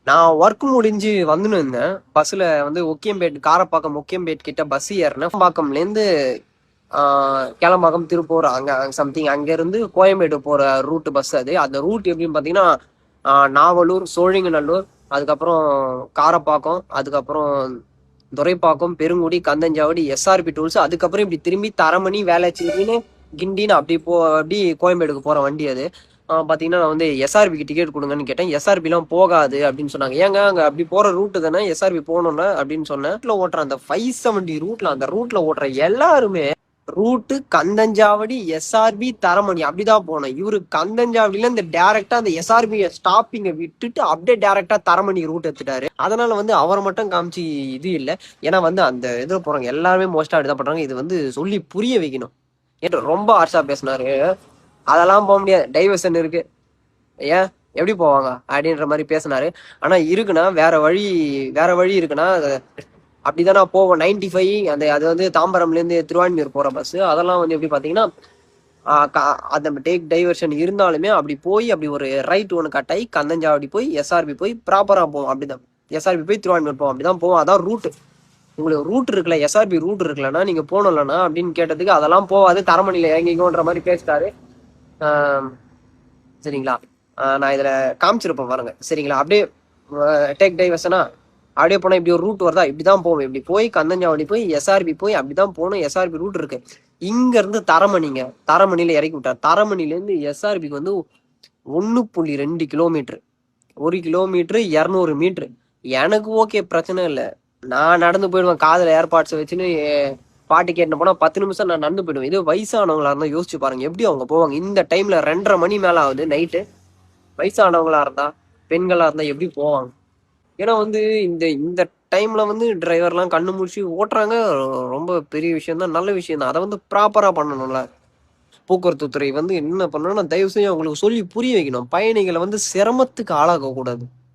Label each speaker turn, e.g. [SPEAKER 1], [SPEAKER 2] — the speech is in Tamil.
[SPEAKER 1] நான் ஒர்க் முடிஞ்சு வந்துன்னு இருந்தேன். பஸ்ல வந்து ஒக்கியம்பேட், காரப்பாக்கம் ஒக்கியம்பேட் கிட்ட பஸ் ஏறினேன். பாக்கம்லேருந்து கேளம்பாக்கம், திருப்பூர், அங்க சம்திங் அங்க இருந்து கோயம்பேடு போற ரூட் பஸ் அது. அந்த ரூட் எப்படின்னு பாத்தீங்கன்னா நாவலூர், சோழிங்கநல்லூர், அதுக்கப்புறம் காரப்பாக்கம், அதுக்கப்புறம் துரைப்பாக்கம், பெருங்குடி, கந்தஞ்சாவடி, எஸ்ஆர்பி டூல்ஸ், அதுக்கப்புறம் இப்படி திரும்பி தரமணி, வேளச்சேரின்னு, கிண்டின்னு அப்படி கோயம்பேடுக்கு போற வண்டி அது. பாத்தீங்கன்னா நான் வந்து எஸ்ஆர்பிக்கு டிக்கெட் கொடுங்கன்னு கேட்டேன். எஸ்ஆர்பி எல்லாம் போகாது அப்படின்னு சொன்னாங்க. ஏங்க அங்க அப்படி போற ரூட்டு தானே, எஸ்ஆர்பி போகணும்ல அப்படின்னு சொன்னேன். ஓட்டுற அந்த 570 ரூட்ல, அந்த ரூட்ல ஓட்டுற எல்லாருமே ரூட்டு கந்தஞ்சாவடி, எஸ்ஆர்பி, தரமணி அப்படிதான் போனோம். இவரு கந்தஞ்சாவடியில இந்த டைரக்டா அந்த எஸ்ஆர்பி ஸ்டாப்பிங்க விட்டுட்டு அப்படியே டைரக்டா தரமணி ரூட் எடுத்துட்டாரு. அதனால வந்து அவரை மட்டும் காமிச்சு இது இல்லை. ஏன்னா வந்து அந்த இதுல போறாங்க எல்லாருமே மோஸ்டா அப்படிதான் பண்றாங்க. இது வந்து சொல்லி புரிய வைக்கணும் என்று ரொம்ப ஹார்ஷா பேசினாரு. அதெல்லாம் போக முடியாது, டைவர்ஷன் இருக்கு, ஏன் எப்படி போவாங்க அப்படின்ற மாதிரி பேசினாரு. ஆனா இருக்குன்னா வேற வழி இருக்குன்னா அப்படிதான் நான் போவோம். 95 அது வந்து தாம்பரம்ல இருந்து திருவான்மியூர் போற பஸ். அதெல்லாம் வந்து எப்படி பாத்தீங்கன்னா அந்த டேக் டைவர்ஷன் இருந்தாலுமே அப்படி போய் அப்படி ஒரு ரைட் ஒன்று கட் ஆகி கந்தஞ்சாவடி போய் எஸ்ஆர்பி போய் ப்ராப்பரா போவோம். அப்படிதான் எஸ்ஆர்பி போய் திருவான்மியூர் போவோம், அப்படிதான் போவோம். அதான் ரூட். உங்களுக்கு ரூட் இருக்குல்ல, எஸ்ஆர்பி ரூட் இருக்குல்லன்னா நீங்க போகணும்லண்ணா அப்படின்னு கேட்டதுக்கு அதெல்லாம் போவாது, தரமணியில இறங்கிக்கோன்ற மாதிரி பேசிட்டாரு. சரிங்களா? நான் இதுல காமிச்சிருப்பேன் பாருங்க. சரிங்களா? அப்படியே டேக் டைவர்ஷனா அப்படியே போனா இப்படி ஒரு ரூட் வருதா, இப்படிதான் போவோம். இப்படி போய் கந்தஞ்சாவடி போய் எஸ்ஆர்பி போய் அப்படிதான் போகணும். எஸ்ஆர்பி ரூட் இருக்கு. இங்க இருந்து தரமணிங்க, தரமணியில இறக்கி விட்டார். தரமணில இருந்து எஸ்ஆர்பிக்கு வந்து 1.2 கிலோமீட்டர், 1 கிலோமீட்டர் 200 மீட்டர். எனக்கு ஓகே, பிரச்சனை இல்லை, நான் நடந்து போயிடுவேன். காதுல ஏர்பாட்ஸ் வச்சுன்னு பாட்டு கேட்டு போனா 10 நிமிஷம் நான் நடந்து போயிடுவேன். இது வயசானவங்களா இருந்தா யோசிச்சு பாருங்க எப்படி அவங்க போவாங்க இந்த டைம்ல. 2:30 மணி மேல ஆகுது நைட்டு. வயசானவங்களா இருந்தா, பெண்களா இருந்தா எப்படி போவாங்க? ஏன்னா வந்து இந்த இந்த டைம்ல வந்து டிரைவர்லாம் கண்ணு முடிச்சு ஓட்டுறாங்க. ரொம்ப பெரிய விஷயம் தான், நல்ல விஷயம் தான். அதை வந்து ப்ராப்பரா பண்ணணும்ல. போக்குவரத்து துறை வந்து என்ன பண்ணணும்னா தயவு செஞ்சு அவங்களுக்கு சொல்லி புரிய வைக்கணும். பயணிகளை வந்து சிரமத்துக்கு ஆளாக்க கூடாது.